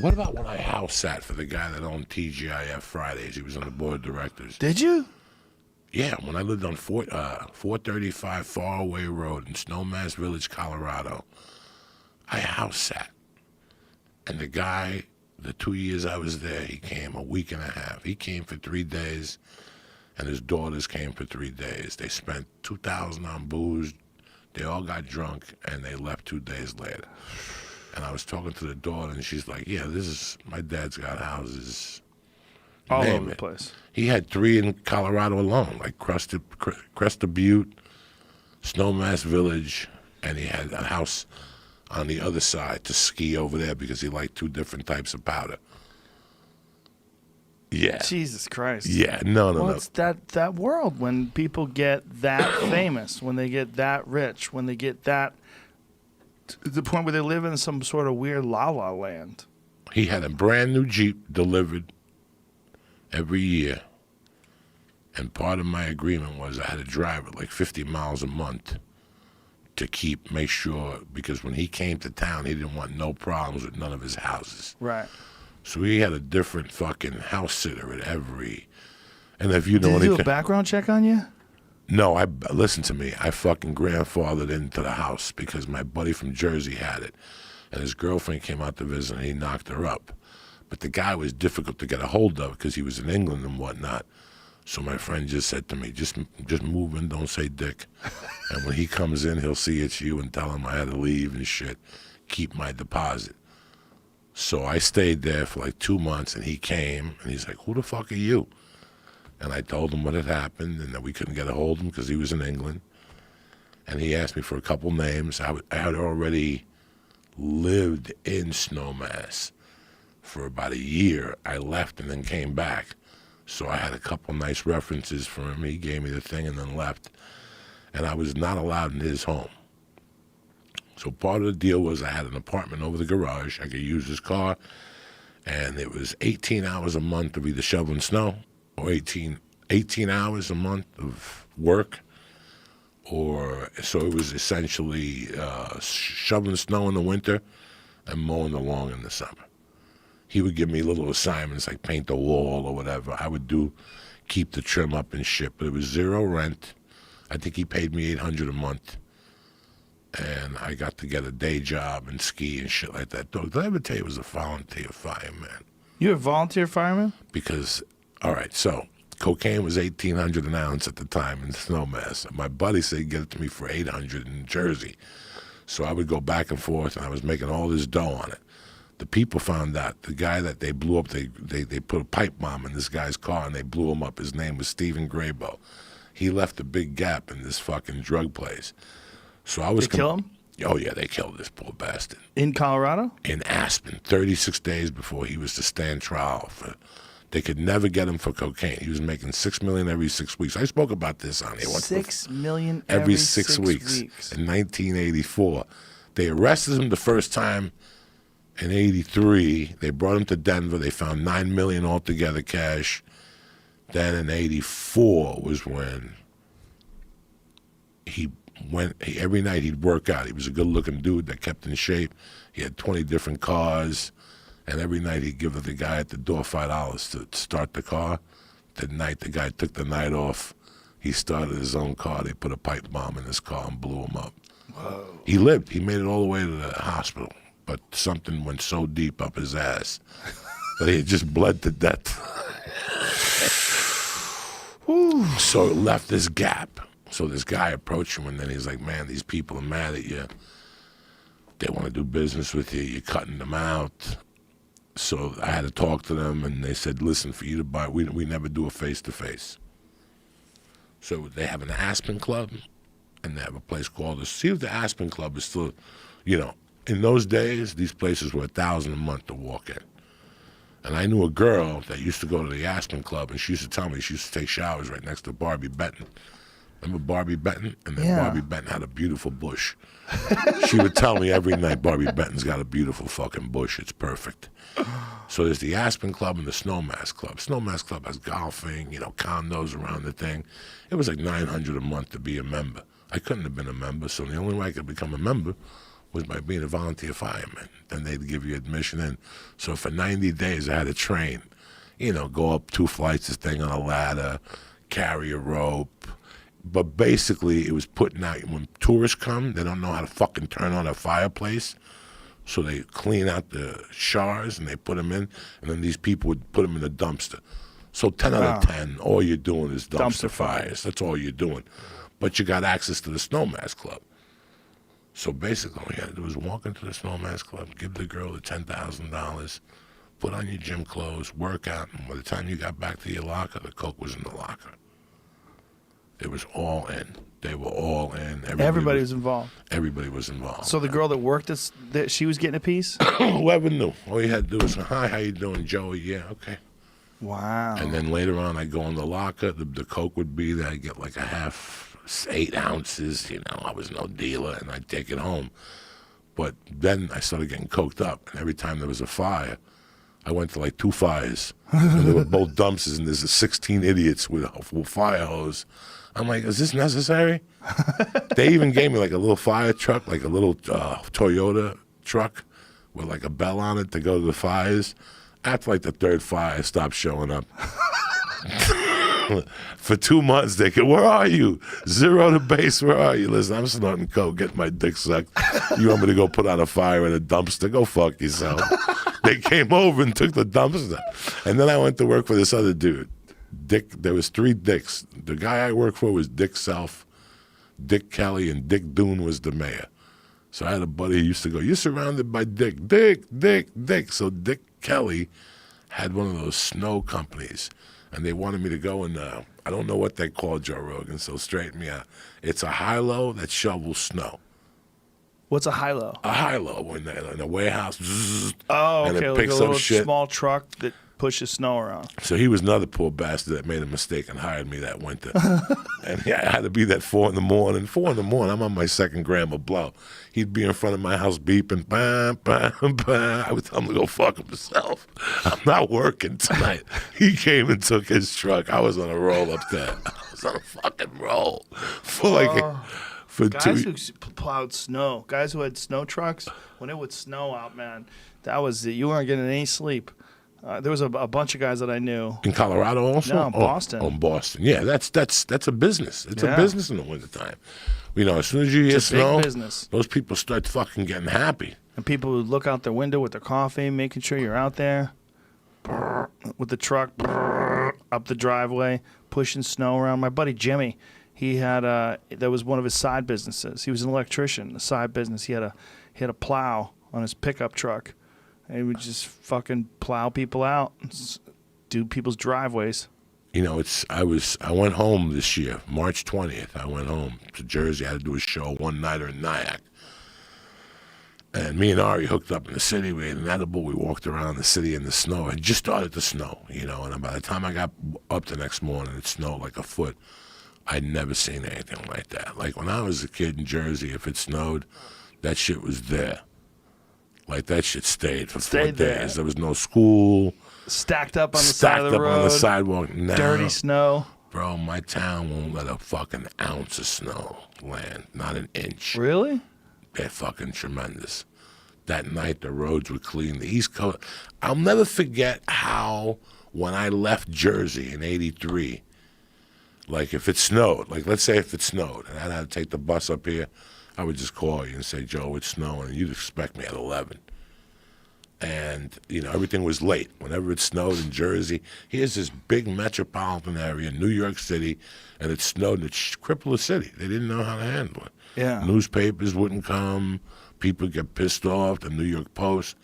What about when I house sat for the guy that owned TGIF Fridays? He was on the board of directors. Did you? Yeah, when I lived on 435 Faraway Road in Snowmass Village, Colorado, I house sat. And the guy, the 2 years I was there, he came a week and a half. He came for 3 days, and his daughters came for 3 days. They spent $2,000 on booze. They all got drunk, and they left 2 days later. And I was talking to the daughter, and she's like, yeah, my dad's got houses all over the place. He had 3 in Colorado alone, like Cresta Butte, Snowmass Village, and he had a house on the other side to ski over there because he liked 2 different types of powder. Yeah. Jesus Christ. Yeah, no. It's that world when people get that famous, when they get that rich, when they get that to the point where they live in some sort of weird la-la land. He had a brand new Jeep delivered every year. And part of my agreement was I had to drive it like 50 miles a month to make sure, because when he came to town, he didn't want no problems with none of his houses. Right. So he had a different fucking house sitter at every. And if you know anything. Did he do a anything. background check on you? No, listen to me. I fucking grandfathered into the house because my buddy from Jersey had it. And his girlfriend came out to visit and he knocked her up. But the guy was difficult to get a hold of because he was in England and whatnot. So my friend just said to me, just move in, don't say dick. And when he comes in, he'll see it's you and tell him I had to leave and shit. Keep my deposit. So I stayed there for like 2 months, and he came, and he's like, who the fuck are you? And I told him what had happened and that we couldn't get a hold of him because he was in England. And he asked me for a couple names. I had already lived in Snowmass for about a year. I left and then came back. So I had a couple nice references for him. He gave me the thing and then left. And I was not allowed in his home. So part of the deal was I had an apartment over the garage. I could use his car. And it was 18 hours a month of either shoveling snow or 18 hours a month of work. So it was essentially shoveling snow in the winter and mowing the lawn in the summer. He would give me little assignments like paint the wall or whatever. I would keep the trim up and shit, but it was 0 rent. I think he paid me $800 a month. And I got to get a day job and ski and shit like that. Did I ever tell you I was a volunteer fireman? You a volunteer fireman? Because, all right, so cocaine was $1,800 an ounce at the time in Snowmass. My buddy said he'd get it to me for $800 in Jersey. So I would go back and forth, and I was making all this dough on it. The people found out. The guy that they blew up, they put a pipe bomb in this guy's car, and they blew him up. His name was Stephen Graybo. He left a big gap in this fucking drug place. So I was. They kill him? Oh, yeah, they killed this poor bastard. In Colorado? In Aspen, 36 days before he was to stand trial. They could never get him for cocaine. He was making $6 million every 6 weeks. I spoke about this on here. $6 million every 6 weeks. In 1984. They arrested him the first time in 83. They brought him to Denver. They found $9 million altogether cash. Then in 84 was when every night he'd work out. He was a good-looking dude that kept in shape. He had 20 different cars, and every night he'd give the guy at the door $5 to start the car. The night the guy took the night off, he started his own car. They put a pipe bomb in his car and blew him up. Whoa. He lived. He made it all the way to the hospital, but something went so deep up his ass that he had just bled to death. So it left this gap. So this guy approached him, and then he's like, man, these people are mad at you. They want to do business with you. You're cutting them out. So I had to talk to them, and they said, listen, for you to buy, we never do a face-to-face. So they have an Aspen Club, and they have a place called see if the Aspen Club is still, in those days, these places were $1,000 a month to walk in. And I knew a girl that used to go to the Aspen Club, and she used to tell me she used to take showers right next to Barbie Benton. Remember Barbie Benton? And then Barbie Benton had a beautiful bush. She would tell me every night, Barbie Benton's got a beautiful fucking bush. It's perfect. So there's the Aspen Club and the Snowmass Club. Snowmass Club has golfing, condos around the thing. It was like $900 a month to be a member. I couldn't have been a member, so the only way I could become a member was by being a volunteer fireman. Then they'd give you admission in. So for 90 days, I had to train. You know, go up 2 flights of thing on a ladder, carry a rope. But basically, it was putting out, when tourists come, they don't know how to fucking turn on a fireplace. So they clean out the shards and they put them in, and then these people would put them in the dumpster. So 10 out of 10, all you're doing is dumpster fires. That's all you're doing. But you got access to the Snowmass Club. So basically, all you had to do was walk into the Snowmass Club, give the girl the $10,000, put on your gym clothes, work out, and by the time you got back to your locker, the coke was in the locker. It was all in. They were all in. Everybody was involved. Everybody was involved. So the girl that worked this, that she was getting a piece? Whoever knew. All you had to do was, hi, how you doing, Joey? Yeah, okay. Wow. And then later on, I'd go in the locker. The coke would be there. I'd get like a half, 8 ounces. You know, I was no dealer, and I'd take it home. But then I started getting coked up, and every time there was a fire, I went to like 2 fires. And they were both dumpsters, and there's 16 idiots with a fire hose. I'm like, is this necessary? They even gave me like a little fire truck, like a little Toyota truck with like a bell on it to go to the fires. After like the 3rd fire, I stopped showing up. For 2 months, they go, where are you? 0 to base, where are you? Listen, I'm snorting coke, getting my dick sucked. You want me to go put out a fire in a dumpster? Go fuck yourself. They came over and took the dumpster. And then I went to work for this other dude. Dick, there was 3 Dicks. The guy I worked for was Dick Self, Dick Kelly, and Dick Doon was the mayor. So I had a buddy who used to go, you're surrounded by Dick. Dick. So Dick Kelly had one of those snow companies, and they wanted me to go and, I don't know what they call Joe Rogan, so straighten me out. It's a high-low that shovels snow. What's a high-low? A high-low in a warehouse. Zzz, oh, okay. And it Like picks a little up shit. small truck that pushes snow around. So he was another poor bastard that made a mistake and hired me that winter. And yeah, I had to be there at 4 in the morning. 4 in the morning, I'm on my 2nd gram of blow. He'd be in front of my house beeping, bam, bam, bam. I would tell him to go fuck himself. I'm not working tonight. He came and took his truck. I was on a roll up there. I was on a fucking roll. For guys who plowed snow, guys who had snow trucks, when it would snow out, man, that was it. You weren't getting any sleep. There was a bunch of guys that I knew. In Colorado also? No, Boston. Oh, in Boston. Yeah, that's a business. It's a business in the wintertime. You know, as soon as you hear snow, big business. Those people start fucking getting happy. And people would look out their window with their coffee, making sure you're out there with the truck up the driveway, pushing snow around. My buddy Jimmy, he had that was one of his side businesses. He was an electrician. A side business. He had a plow on his pickup truck. And he would just fucking plow people out, do people's driveways. You know, I went home this year, March 20th. I went home to Jersey. I had to do a show one-nighter in Nyack. And me and Ari hooked up in the city. We ate an edible. We walked around the city in the snow. It just started to snow, you know. And by the time I got up the next morning, it snowed like a foot. I'd never seen anything like that. Like when I was a kid in Jersey, if it snowed, that shit was there. Like that shit stayed for 4 days. There was no school. Stacked up on the side of the road. On the sidewalk. Now, dirty snow. Bro, my town won't let a fucking ounce of snow land. Not an inch. Really? They're fucking tremendous. That night, the roads were clean. The East Coast. I'll never forget how, when I left Jersey in '83, like if it snowed, like let's say if it snowed, and I had to take the bus up here, I would just call you and say, Joe, it's snowing. And you'd expect me at 11. And, you know, everything was late. Whenever it snowed in Jersey, here's this big metropolitan area, New York City, and it snowed and it crippled the city. They didn't know how to handle it. Yeah. Newspapers wouldn't come. People get pissed off, the New York Post.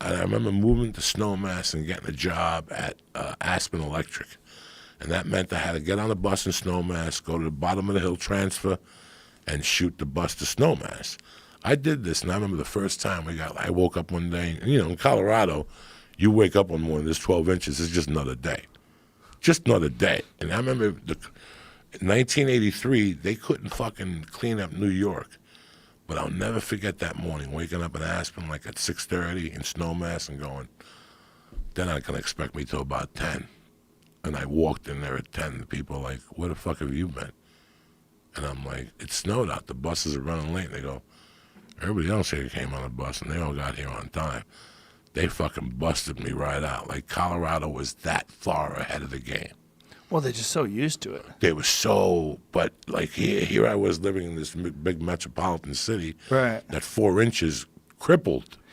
And I remember moving to Snowmass and getting a job at Aspen Electric. And that meant I had to get on a bus in Snowmass, go to the bottom of the hill, transfer, and shoot the bus to Snowmass. I did this, and I remember the first time I woke up one day, and, you know, in Colorado, you wake up one morning, there's 12 inches, it's just another day. Just another day. And I remember in 1983, they couldn't fucking clean up New York. But I'll never forget that morning, waking up in Aspen like at 6:30 in Snowmass and going, they're not going to expect me till about 10. And I walked in there at 10, the people were like, where the fuck have you been? And I'm like, it snowed out. The buses are running late. And they go, Everybody else here came on the bus, and they all got here on time. They fucking busted me right out. Like, Colorado was that far ahead of the game. Well, they're just so used to it. They were so, but like here I was living in this big metropolitan city Right. that 4 inches crippled